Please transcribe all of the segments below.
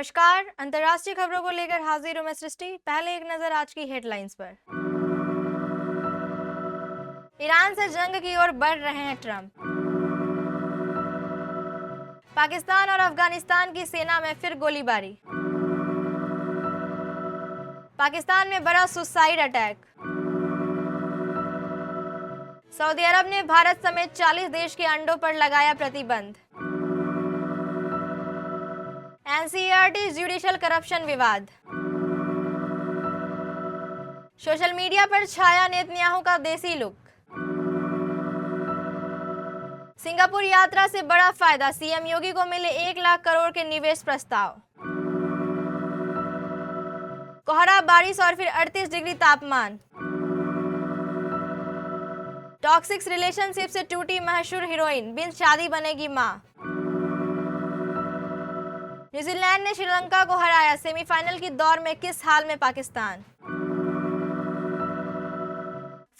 नमस्कार। अंतर्राष्ट्रीय खबरों को लेकर हाजिर हूं मैं सृष्टि। पहले एक नजर आज की हेडलाइंस पर। ईरान से जंग की ओर बढ़ रहे हैं ट्रंप। पाकिस्तान और अफगानिस्तान की सेना में फिर गोलीबारी। पाकिस्तान में बड़ा सुसाइड अटैक। सऊदी अरब ने भारत समेत 40 देश के अंडों पर लगाया प्रतिबंध। एनसीईआरटी जुडिशियल करप्शन विवाद। सोशल मीडिया पर छाया नेतन्याहू का देसी लुक। सिंगापुर यात्रा से बड़ा फायदा, सीएम योगी को मिले 1 लाख करोड़ के निवेश प्रस्ताव। कोहरा, बारिश और फिर 38 डिग्री तापमान। टॉक्सिक रिलेशनशिप से टूटी मशहूर हीरोइन, बिन शादी बनेगी मां। न्यूजीलैंड ने श्रीलंका को हराया, सेमीफाइनल की दौड़ में किस हाल में पाकिस्तान।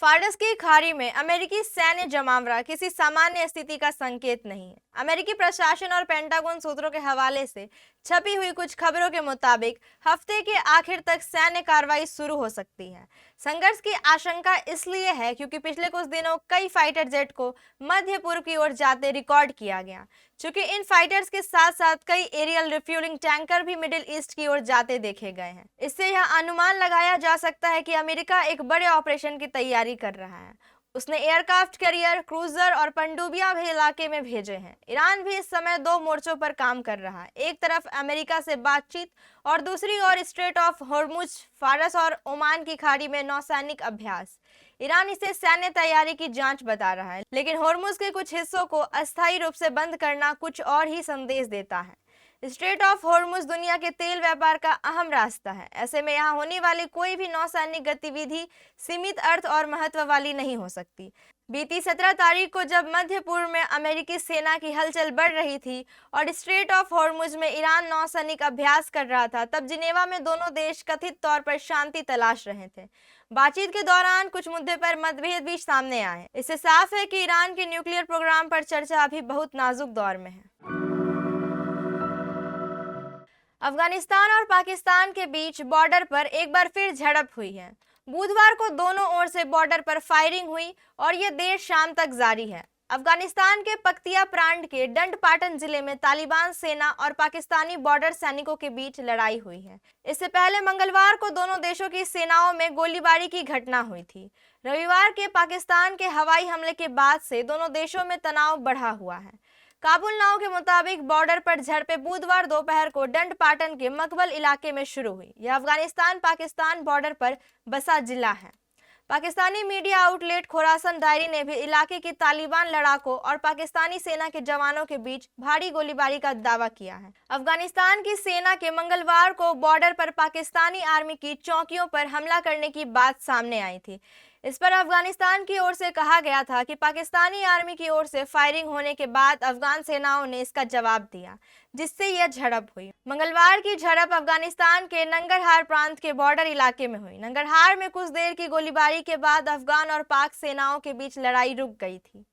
फारस की खाड़ी में अमेरिकी सैन्य जमावड़ा किसी सामान्य स्थिति का संकेत नहीं है। अमेरिकी प्रशासन और पेंटागन सूत्रों के हवाले से छपी हुई कुछ खबरों के मुताबिक हफ्ते के आखिर तक सैन्य कार्रवाई शुरू हो सकती है। संघर्ष की आशंका इसलिए है क्योंकि पिछले कुछ दिनों कई फाइटर जेट को मध्य पूर्व की ओर जाते रिकॉर्ड किया गया। चूंकि इन फाइटर्स के साथ साथ कई एरियल रिफ्यूलिंग टैंकर भी मिडिल ईस्ट की ओर जाते देखे गए हैं। इससे यह अनुमान लगाया जा सकता है कि अमेरिका एक बड़े ऑपरेशन की तैयारी कर रहा है। उसने एयरक्राफ्ट कैरियर, क्रूजर और पनडुब्बियां भी इलाके में भेजे हैं। ईरान भी इस समय 2 मोर्चों पर काम कर रहा है। एक तरफ अमेरिका से बातचीत और दूसरी ओर स्ट्रेट ऑफ होर्मुज, फारस और ओमान की खाड़ी में नौसैनिक अभ्यास। ईरान इसे सैन्य तैयारी की जांच बता रहा है, लेकिन होर्मुज के कुछ हिस्सों को अस्थायी रूप से बंद करना कुछ और ही संदेश देता है। स्ट्रेट ऑफ होर्मुज दुनिया के तेल व्यापार का अहम रास्ता है। ऐसे में यहाँ होने वाली कोई भी नौसैनिक गतिविधि सीमित अर्थ और महत्व वाली नहीं हो सकती। बीती 17 तारीख को जब मध्य पूर्व में अमेरिकी सेना की हलचल बढ़ रही थी और स्ट्रेट ऑफ होर्मुज में ईरान नौसैनिक अभ्यास कर रहा था, तब जिनेवा में दोनों देश कथित तौर पर शांति तलाश रहे थे। बातचीत के दौरान कुछ मुद्दे पर मतभेद भी सामने आए। इससे साफ है कि ईरान के न्यूक्लियर प्रोग्राम पर चर्चा अभी बहुत नाजुक दौर में है। अफगानिस्तान और पाकिस्तान के बीच बॉर्डर पर एक बार फिर झड़प हुई है। बुधवार को दोनों ओर से बॉर्डर पर फायरिंग हुई और यह देर शाम तक जारी है। अफगानिस्तान के पख्तिया प्रांत के डंडपाटन जिले में तालिबान सेना और पाकिस्तानी बॉर्डर सैनिकों के बीच लड़ाई हुई है। इससे पहले मंगलवार को दोनों देशों की सेनाओं में गोलीबारी की घटना हुई थी। रविवार के पाकिस्तान के हवाई हमले के बाद से दोनों देशों में तनाव बढ़ा हुआ है। काबुल नाउ के मुताबिक बॉर्डर पर झड़पें बुधवार दोपहर को डंडपाटन के मकबल इलाके में शुरू हुई। यह अफगानिस्तान पाकिस्तान बॉर्डर पर बसा जिला है। Pakistani media outlet Khorasan diary ने भी इलाके के तालिबान लड़ाकों और पाकिस्तानी सेना के जवानों के बीच भारी गोलीबारी का दावा किया है। अफगानिस्तान की सेना के मंगलवार को बॉर्डर पर पाकिस्तानी आर्मी की चौकियों पर हमला करने की बात सामने आई थी। इस पर अफगानिस्तान की ओर से कहा गया था कि पाकिस्तानी आर्मी की ओर से फायरिंग होने के बाद अफगान सेनाओं ने इसका जवाब दिया, जिससे यह झड़प हुई। मंगलवार की झड़प अफगानिस्तान के नंगरहार प्रांत के बॉर्डर इलाके में हुई। नंगरहार में कुछ देर की गोलीबारी के बाद अफगान और पाक सेनाओं के बीच लड़ाई रुक गई थी।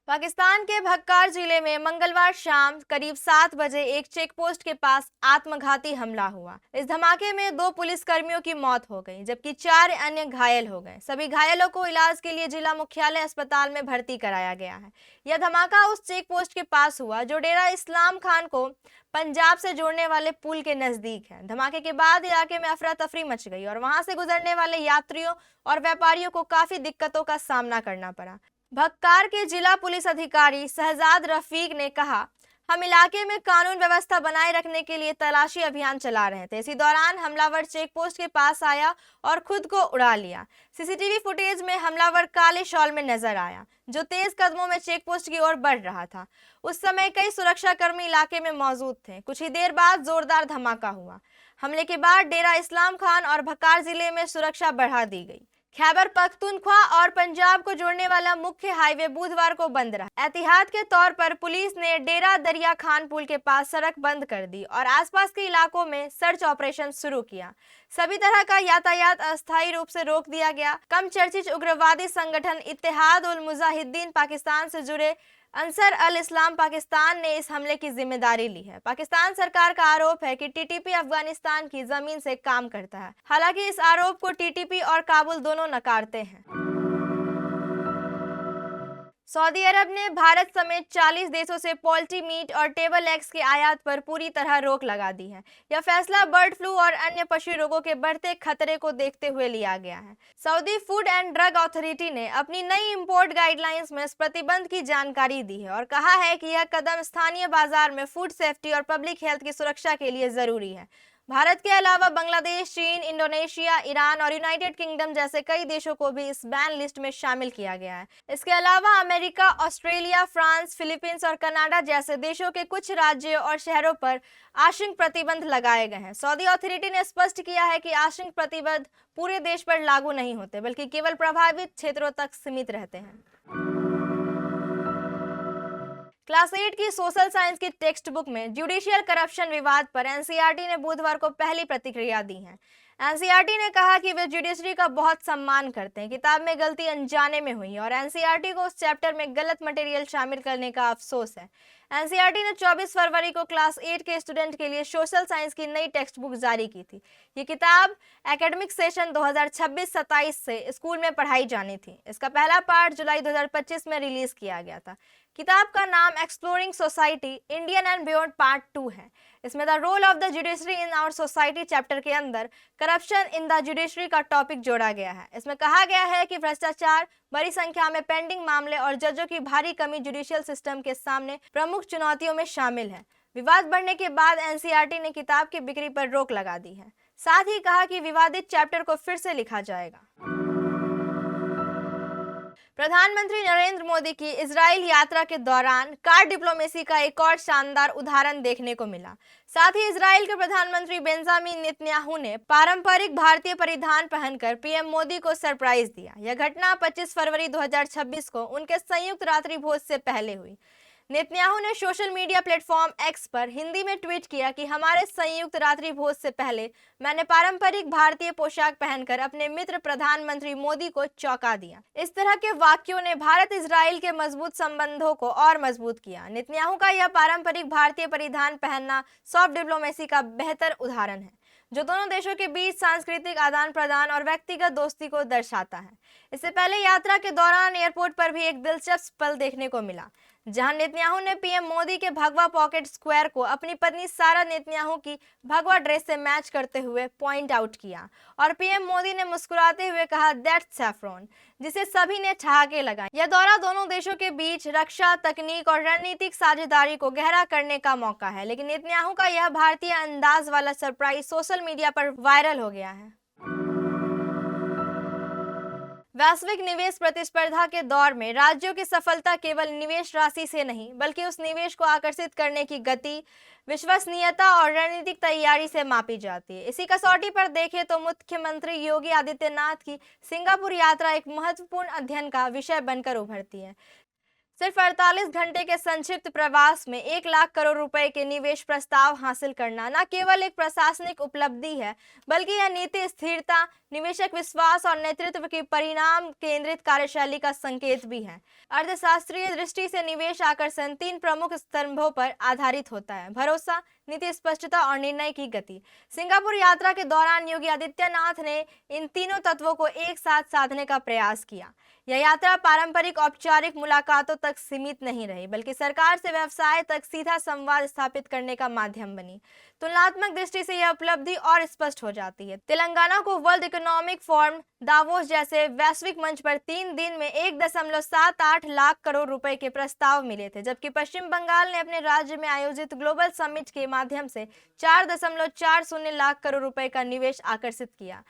पाकिस्तान के बक्कार जिले में मंगलवार शाम करीब 7 बजे एक चेकपोस्ट के पास आत्मघाती हमला हुआ। इस धमाके में 2 पुलिसकर्मियों की मौत हो गई, जबकि 4 अन्य घायल हो गए। सभी घायलों को इलाज के लिए जिला मुख्यालय अस्पताल में भर्ती कराया गया है। यह धमाका उस चेकपोस्ट के पास हुआ जो डेरा इस्लाम खान को पंजाब से जोड़ने वाले पुल के नजदीक है। धमाके के बाद इलाके में अफरा तफरी मच गई और वहां से गुजरने वाले यात्रियों और व्यापारियों को काफी दिक्कतों का सामना करना पड़ा। बक्कार के जिला पुलिस अधिकारी शहजाद रफीक ने कहा, हम इलाके में कानून व्यवस्था बनाए रखने के लिए तलाशी अभियान चला रहे थे। इसी दौरान हमलावर चेकपोस्ट के पास आया और खुद को उड़ा लिया। सीसीटीवी फुटेज में हमलावर काले शॉल में नजर आया, जो तेज कदमों में चेकपोस्ट की ओर बढ़ रहा था। उस समय कई सुरक्षाकर्मी इलाके में मौजूद थे। कुछ ही देर बाद जोरदार धमाका हुआ। हमले के बाद डेरा इस्लाम खान और बक्कार जिले में सुरक्षा बढ़ा दी गई। खैबर पख्तूनख्वा और पंजाब को जोड़ने वाला मुख्य हाईवे बुधवार को बंद रहा। एहतियात के तौर पर पुलिस ने डेरा दरिया खान पुल के पास सड़क बंद कर दी और आसपास के इलाकों में सर्च ऑपरेशन शुरू किया। सभी तरह का यातायात अस्थायी रूप से रोक दिया गया। कम चर्चित उग्रवादी संगठन इत्तेहाद उल मुजाहिदीन पाकिस्तान से जुड़े अंसर अल इस्लाम पाकिस्तान ने इस हमले की जिम्मेदारी ली है। पाकिस्तान सरकार का आरोप है कि टीटीपी अफगानिस्तान की जमीन से काम करता है। हालांकि इस आरोप को टीटीपी और काबुल दोनों नकारते हैं। सऊदी अरब ने भारत समेत 40 देशों से पोल्ट्री मीट और टेबल एग्स के आयात पर पूरी तरह रोक लगा दी है। यह फैसला बर्ड फ्लू और अन्य पशु रोगों के बढ़ते खतरे को देखते हुए लिया गया है। Saudi food and drug authority ने अपनी नई इंपोर्ट गाइडलाइंस में इस प्रतिबंध की जानकारी दी है और कहा है कि यह कदम स्थानीय बाजार में फूड सेफ्टी और पब्लिक हेल्थ की सुरक्षा के लिए जरूरी है। भारत के अलावा बांग्लादेश, चीन, इंडोनेशिया, ईरान और यूनाइटेड किंगडम जैसे कई देशों को भी इस बैन लिस्ट में शामिल किया गया है। इसके अलावा अमेरिका, ऑस्ट्रेलिया, फ्रांस, फिलीपींस और कनाडा जैसे देशों के कुछ राज्यों और शहरों पर आंशिक प्रतिबंध लगाए गए हैं। सऊदी अथॉरिटी ने स्पष्ट किया है कि आंशिक प्रतिबंध पूरे देश पर लागू नहीं होते, बल्कि केवल प्रभावित क्षेत्रों तक सीमित रहते हैं। क्लास 8 की सोशल साइंस की टेक्स्ट बुक में जुडिशियल करप्शन विवाद पर एनसीईआरटी ने बुधवार को पहली प्रतिक्रिया दी है। एनसीईआरटी ने कहा कि वे जुडिशरी का बहुत सम्मान करते हैं। किताब में गलती अनजाने में हुई और एनसीईआरटी को उस चैप्टर में गलत मटेरियल शामिल करने का अफसोस है। एनसीईआरटी ने 24 फरवरी को क्लास 8 के स्टूडेंट के लिए सोशल साइंस की नई टेक्स्ट बुक जारी की थी। ये किताब एकेडमिक सेशन 2026-27 से स्कूल में पढ़ाई जानी थी। इसका पहला पार्ट जुलाई 2025 में रिलीज किया गया था। किताब का नाम exploring society Indian and beyond part 2 है। इसमें the role of the judiciary in our society chapter के अंदर करप्शन इन द जुडिशरी का टॉपिक जोड़ा गया है। इसमें कहा गया है कि भ्रष्टाचार, बड़ी संख्या में पेंडिंग मामले और जजों की भारी कमी जुडिशियल सिस्टम के सामने प्रमुख चुनौतियों में शामिल है। विवाद बढ़ने के बाद एनसीईआरटी ने किताब की बिक्री पर रोक लगा दी है। साथ ही कहा कि विवादित चैप्टर को फिर से लिखा जाएगा। प्रधानमंत्री नरेंद्र मोदी की इजराइल यात्रा के दौरान कार डिप्लोमेसी का एक और शानदार उदाहरण देखने को मिला। साथ ही इजराइल के प्रधानमंत्री बेंजामिन नेतन्याहू ने पारंपरिक भारतीय परिधान पहनकर पीएम मोदी को सरप्राइज दिया। यह घटना 25 फरवरी 2026 को उनके संयुक्त रात्रि भोज से पहले हुई। नेतन्याहू ने सोशल मीडिया प्लेटफॉर्म एक्स पर हिंदी में ट्वीट किया कि हमारे संयुक्त रात्रि भोज से पहले मैंने पारंपरिक भारतीय पोशाक पहनकर अपने मित्र प्रधानमंत्री मोदी को चौंका दिया। इस तरह के वाक्यों ने भारत इजराइल के मजबूत संबंधों को और मजबूत किया। नेतन्याहू का यह पारंपरिक भारतीय परिधान पहनना सॉफ्ट डिप्लोमेसी का बेहतर उदाहरण है, जो दोनों देशों के बीच सांस्कृतिक आदान प्रदान और व्यक्तिगत दोस्ती को दर्शाता है। इससे पहले यात्रा के दौरान एयरपोर्ट पर भी एक दिलचस्प पल देखने को मिला, जहां नेतन्याहू ने पीएम मोदी के भगवा पॉकेट स्क्वायर को अपनी पत्नी सारा नेतन्याहू की भगवा ड्रेस से मैच करते हुए पॉइंट आउट किया और पीएम मोदी ने मुस्कुराते हुए कहा दैट्स सैफ्रॉन, जिसे सभी ने ठहाके लगाए। यह दौरा दोनों देशों के बीच रक्षा, तकनीक और रणनीतिक साझेदारी को गहरा करने का मौका है, लेकिन नेतन्याहू का यह भारतीय अंदाज वाला सरप्राइज सोशल मीडिया पर वायरल हो गया है। वैश्विक निवेश प्रतिस्पर्धा के दौर में राज्यों की सफलता केवल निवेश राशि से नहीं, बल्कि उस निवेश को आकर्षित करने की गति, विश्वसनीयता और रणनीतिक तैयारी से मापी जाती है। इसी कसौटी पर देखें तो मुख्यमंत्री योगी आदित्यनाथ की सिंगापुर यात्रा एक महत्वपूर्ण अध्ययन का विषय बनकर उभरती है। सिर्फ 48 घंटे के संक्षिप्त प्रवास में 1 लाख करोड़ रुपए के निवेश प्रस्ताव हासिल करना न केवल एक प्रशासनिक उपलब्धि है, बल्कि यह नीति स्थिरता, निवेशक विश्वास और नेतृत्व की परिणाम केंद्रित कार्यशैली का संकेत भी है। अर्थशास्त्रीय दृष्टि से निवेश आकर्षण 3 प्रमुख स्तंभों पर आधारित होता है: भरोसा, नीति स्पष्टता और निर्णय की गति। सिंगापुर यात्रा के दौरान योगी आदित्यनाथ ने इन तीनों तत्वों को एक साथ साधने का प्रयास किया। यह यात्रा पारंपरिक औपचारिक मुलाकातों तक सीमित नहीं रही, बल्कि सरकार से व्यवसाय तक सीधा संवाद स्थापित करने का माध्यम बनी। तुलनात्मक दृष्टि से यह उपलब्धि और स्पष्ट हो जाती है। तेलंगाना को वर्ल्ड इकोनॉमिक फोरम दावोस जैसे वैश्विक मंच पर 3 दिन में 1.78 लाख करोड़ रुपए के प्रस्ताव मिले थे, जबकि पश्चिम बंगाल ने अपने राज्य में आयोजित ग्लोबल समिट के माध्यम से 4.40 लाख करोड़ रुपए का निवेश आकर्षित किया।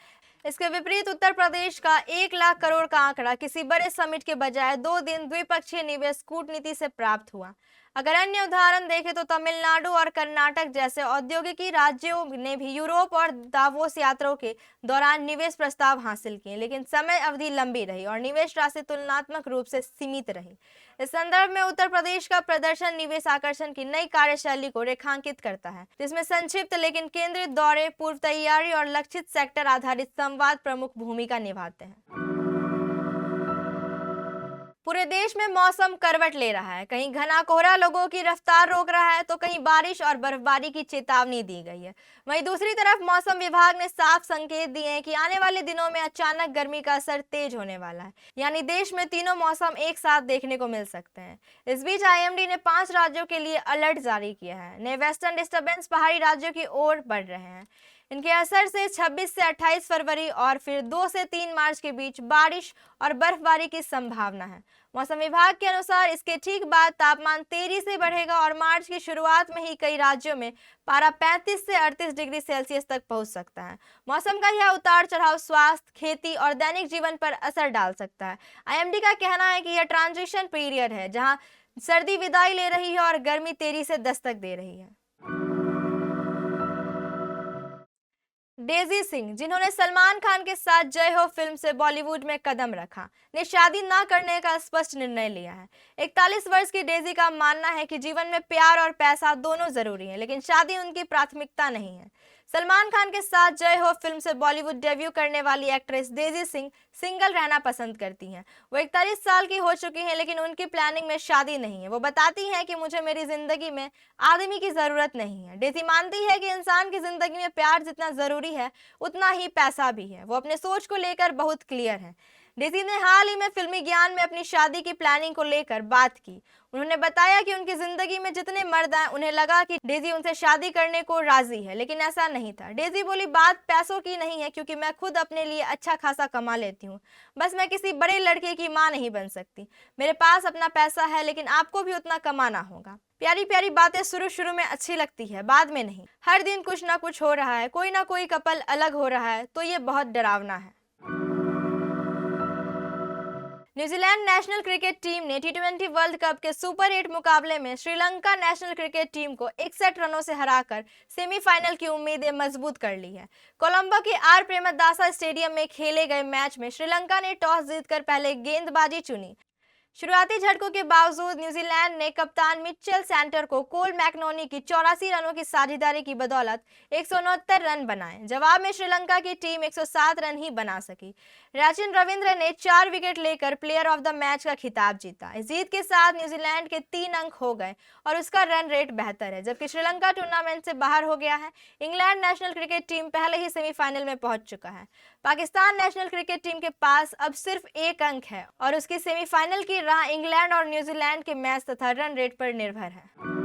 इसके विपरीत उत्तर प्रदेश का 1 लाख करोड़ का आंकड़ा किसी बड़े समिट के बजाय 2 दिन द्विपक्षीय निवेश कूटनीति से प्राप्त हुआ। अगर अन्य उदाहरण देखें तो तमिलनाडु और कर्नाटक जैसे औद्योगिकी राज्यों ने भी यूरोप और दावोस यात्राओं के दौरान निवेश प्रस्ताव हासिल किए, लेकिन समय अवधि लंबी रही और निवेश राशि तुलनात्मक रूप से सीमित रही। इस संदर्भ में उत्तर प्रदेश का प्रदर्शन निवेश आकर्षण की नई कार्यशैली को रेखांकित करता है, जिसमें संक्षिप्त लेकिन केंद्रित दौरे, पूर्व तैयारी और लक्षित सेक्टर आधारित संवाद प्रमुख भूमिका निभाते हैं। पूरे देश में मौसम करवट ले रहा है। कहीं घना कोहरा लोगों की रफ्तार रोक रहा है तो कहीं बारिश और बर्फबारी की चेतावनी दी गई है। वहीं दूसरी तरफ मौसम विभाग ने साफ संकेत दिए हैं कि आने वाले दिनों में अचानक गर्मी का असर तेज होने वाला है, यानी देश में तीनों मौसम एक साथ देखने को मिल सकते हैं। इस बीच आईएमडी ने 5 राज्यों के लिए अलर्ट जारी किया है। नए वेस्टर्न डिस्टर्बेंस पहाड़ी राज्यों की ओर बढ़ रहे हैं। इनके असर से 26 से 28 फरवरी और फिर 2 से 3 मार्च के बीच बारिश और बर्फबारी की संभावना है। मौसम विभाग के अनुसार इसके ठीक बाद तापमान तेजी से बढ़ेगा और मार्च की शुरुआत में ही कई राज्यों में पारा 35 से 38 डिग्री सेल्सियस तक पहुंच सकता है। मौसम का यह उतार चढ़ाव स्वास्थ्य, खेती और दैनिक जीवन पर असर डाल सकता है। आईएमडी का कहना है कि यह ट्रांजिशन पीरियड है, जहां सर्दी विदाई ले रही है और गर्मी तेजी से दस्तक दे रही है। डेजी सिंह, जिन्होंने सलमान खान के साथ जय हो फिल्म से बॉलीवुड में कदम रखा, ने शादी न करने का स्पष्ट निर्णय लिया है। 41 वर्ष की डेजी का मानना है कि जीवन में प्यार और पैसा दोनों जरूरी है, लेकिन शादी उनकी प्राथमिकता नहीं है। सलमान खान के साथ जय हो फिल्म से बॉलीवुड डेब्यू करने वाली एक्ट्रेस डेजी सिंह सिंगल रहना पसंद करती हैं। वो 41 साल की हो चुकी हैं, लेकिन उनकी प्लानिंग में शादी नहीं है। वो बताती हैं कि मुझे मेरी जिंदगी में आदमी की जरूरत नहीं है। डेजी मानती है कि इंसान की जिंदगी में प्यार जितना जरूरी है, उतना ही पैसा भी है। वो अपने सोच को लेकर बहुत क्लियर है। डेजी ने हाल ही में फिल्मी ज्ञान में अपनी शादी की प्लानिंग को लेकर बात की। उन्होंने बताया कि उनकी जिंदगी में जितने मर्द हैं, उन्हें लगा कि डेजी उनसे शादी करने को राजी है, लेकिन ऐसा नहीं था। डेजी बोली, बात पैसों की नहीं है, क्योंकि मैं खुद अपने लिए अच्छा खासा कमा लेती हूँ। बस मैं किसी बड़े लड़के की माँ नहीं बन सकती। मेरे पास अपना पैसा है, लेकिन आपको भी उतना कमाना होगा। प्यारी प्यारी बातें शुरू शुरू में अच्छी लगती है, बाद में नहीं। हर दिन कुछ ना कुछ हो रहा है, कोई ना कोई कपल अलग हो रहा है, तो ये बहुत डरावना है। न्यूजीलैंड नेशनल क्रिकेट टीम ने टी20 वर्ल्ड कप के सुपर 8 मुकाबले में श्रीलंका नेशनल क्रिकेट टीम को 61 रनों से हराकर सेमीफाइनल की उम्मीदें मजबूत कर ली है। कोलंबो के आर प्रेमदासा स्टेडियम में खेले गए मैच में श्रीलंका ने टॉस जीतकर पहले गेंदबाजी चुनी। शुरुआती झटकों के बावजूद न्यूजीलैंड ने कप्तान मिचेल सेंटर को कोल मैकनोनी की 84 रनों की साझेदारी की बदौलत 169 रन बनाए। जवाब में श्रीलंका की टीम 107 रन ही बना सकी। राचिन रविंद्र ने 4 विकेट लेकर प्लेयर ऑफ द मैच का खिताब जीता। इस जीत के साथ न्यूजीलैंड के 3 अंक हो गए और उसका रन रेट बेहतर है, जबकि श्रीलंका टूर्नामेंट से बाहर हो गया है। इंग्लैंड नेशनल क्रिकेट टीम पहले ही सेमीफाइनल में पहुंच चुका है। पाकिस्तान नेशनल क्रिकेट टीम के पास अब सिर्फ 1 अंक है और उसकी सेमीफाइनल की राह इंग्लैंड और न्यूजीलैंड के मैच तथा रन रेट पर निर्भर है।